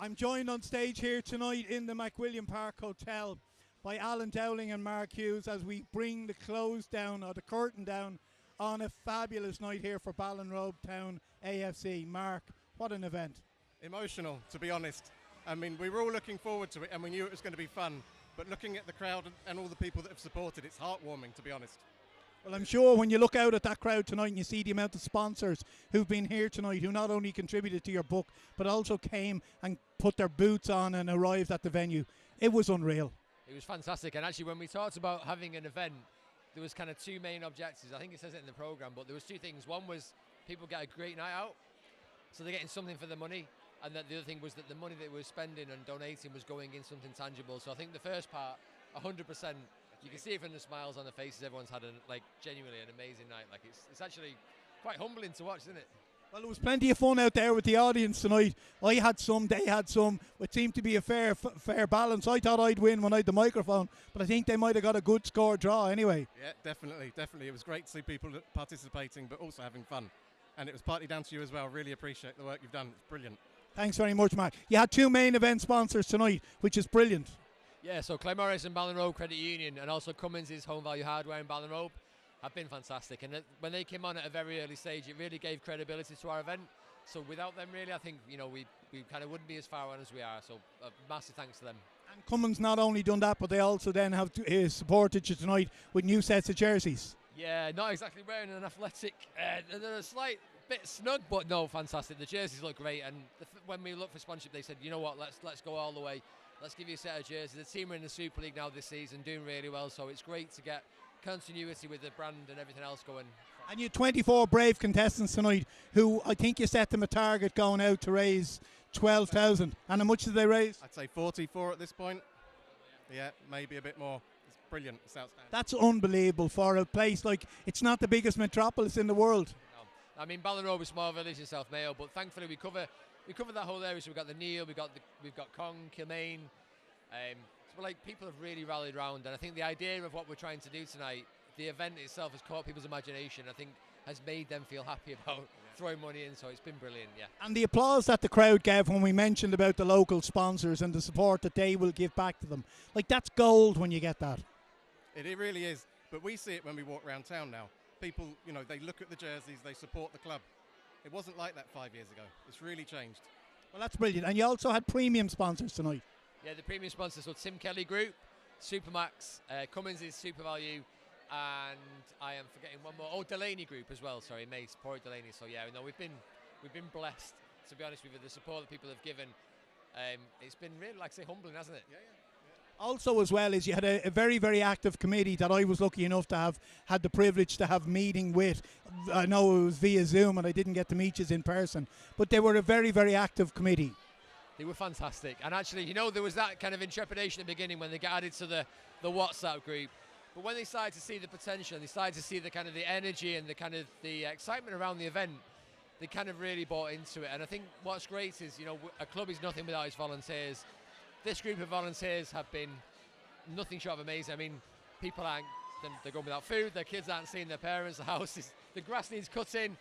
I'm joined on stage here tonight in the McWilliam Park Hotel by Alan Dowling and Mark Hughes as we bring the close down, or the curtain down, on a fabulous night here for Ballinrobe Town AFC. Mark, what an event. Emotional, to be honest. I mean, we were all looking forward to it and we knew it was going to be fun, but looking at the crowd and all the people that have supported, it's heartwarming, to be honest. Well, I'm sure when you look out at that crowd tonight and you see the amount of sponsors who've been here tonight, who not only contributed to your book, but also came and put their boots on and arrived at the venue, it was unreal. It was fantastic. And actually, when we talked about having an event, there was kind of two main objectives. I think it says it in the programme, but there was two things. One was people get a great night out, so they're getting something for their money. And then the other thing was that the money that we were spending and donating was going in something tangible. So I think the first part, 100%, you can see it from the smiles on the faces. Everyone's had genuinely an amazing night. Like it's actually quite humbling to watch, isn't it? Well, there was plenty of fun out there with the audience tonight. I had some, they had some. It seemed to be a fair balance. I thought I'd win when I had the microphone, but I think they might have got a good score draw anyway. Yeah, definitely. It was great to see people participating, but also having fun. And it was partly down to you as well. Really appreciate the work you've done. It's brilliant. Thanks very much, Mark. You had two main event sponsors tonight, which is brilliant. Yeah, so Clay Morris and Ballinrobe Credit Union, and also Cummins' Home Value Hardware in Ballinrobe, have been fantastic. And when they came on at a very early stage, it really gave credibility to our event. So without them, really, I think we kind of wouldn't be as far on as we are. So massive thanks to them. And Cummins not only done that, but they also then have supported you tonight with new sets of jerseys. Yeah, not exactly wearing an athletic. They're a slight bit snug, but no, fantastic. The jerseys look great. And when we looked for sponsorship, they said, you know what, let's go all the way. Let's give you a set of jerseys. The team are in the Super League now this season, doing really well. So it's great to get continuity with the brand and everything else going. And you had 24 brave contestants tonight who I think you set them a target going out to raise 12,000. And how much did they raise? I'd say 44 at this point. Yeah, maybe a bit more. It's brilliant. It's outstanding. That's unbelievable for a place like, it's not the biggest metropolis in the world. No. I mean, Ballinrobe is a small village in South Mayo, but thankfully we cover that whole area. So we've got the Neil, we've got Cong, Kilmaine. So people have really rallied round, and I think the idea of what we're trying to do tonight, the event itself has caught people's imagination. I think has made them feel happy about throwing money in. So it's been brilliant. Yeah. And the applause that the crowd gave when we mentioned about the local sponsors and the support that they will give back to them, that's gold when you get that. It really is. But we see it when we walk around town now. People, they look at the jerseys, they support the club. It wasn't like that 5 years ago. It's really changed. Well, that's brilliant. And you also had premium sponsors tonight. Yeah, the premium sponsors, so Tim Kelly Group, Supermax, Cummins' Super Value, and I am forgetting one more. Oh, Delaney Group as well. Sorry, May support Delaney. So yeah, we've been blessed, to be honest with you, the support that people have given. It's been really, humbling, hasn't it? Yeah. Also, as well, is you had a very, very active committee that I was lucky enough to have had the privilege to have meeting with. I know it was via Zoom and I didn't get to meet you in person, but they were a very, very active committee. They were fantastic. And actually, there was that kind of intrepidation at the beginning when they got added to the WhatsApp group. But when they started to see the potential, they started to see the kind of the energy and the kind of the excitement around the event, they kind of really bought into it. And I think what's great is, a club is nothing without its volunteers. This group of volunteers have been nothing short of amazing. I mean, people they're going without food, their kids aren't seeing their parents, the grass needs cutting.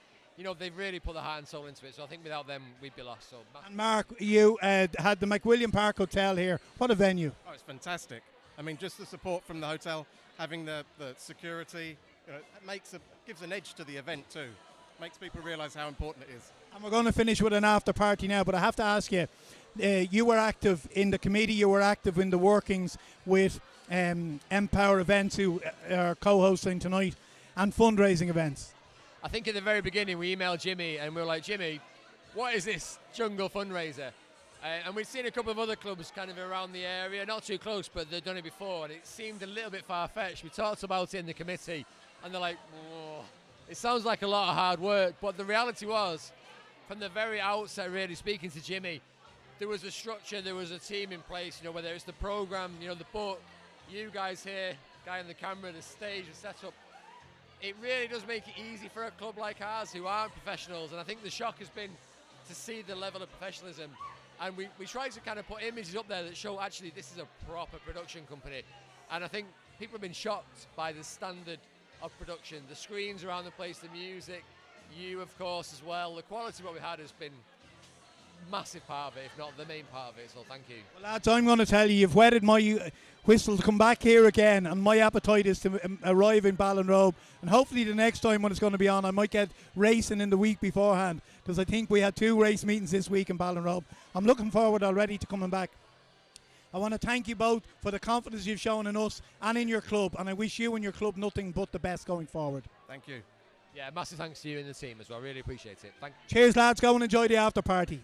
They've really put their heart and soul into it. So I think without them, we'd be lost. So, and Mark, you had the McWilliam Park Hotel here. What a venue. Oh, it's fantastic. I mean, just the support from the hotel, having the security, it gives an edge to the event too. Makes people realise how important it is. And we're going to finish with an after party now, but I have to ask you, you were active in the committee, you were active in the workings with Empower Events, who are co-hosting tonight, and fundraising events. I think at the very beginning we emailed Jimmy and we were like, Jimmy, what is this jungle fundraiser? And we'd seen a couple of other clubs kind of around the area, not too close, but they'd done it before, and it seemed a little bit far-fetched. We talked about it in the committee, and they're like, whoa, it sounds like a lot of hard work. But the reality was, from the very outset, really speaking to Jimmy, there was a structure, there was a team in place, whether it's the programme, the book, you guys here, guy on the camera, the stage, the setup. It really does make it easy for a club like ours who aren't professionals, and I think the shock has been to see the level of professionalism. And we try to kind of put images up there that show actually this is a proper production company. And I think people have been shocked by the standard of production. The screens around the place, the music, you of course as well. The quality of what we had has been massive part of it, if not the main part of it. So thank you. Well, lads, I'm going to tell you, you've whetted my whistle to come back here again, and my appetite is to arrive in Ballinrobe, and hopefully the next time when it's going to be on, I might get racing in the week beforehand, because I think we had 2 race meetings this week in Ballinrobe. I'm looking forward already to coming back. I want to thank you both for the confidence you've shown in us and in your club, and I wish you and your club nothing but the best going forward. Thank you. Yeah, massive thanks to you and the team as well. Really appreciate it. Cheers, lads. Go and enjoy the after party.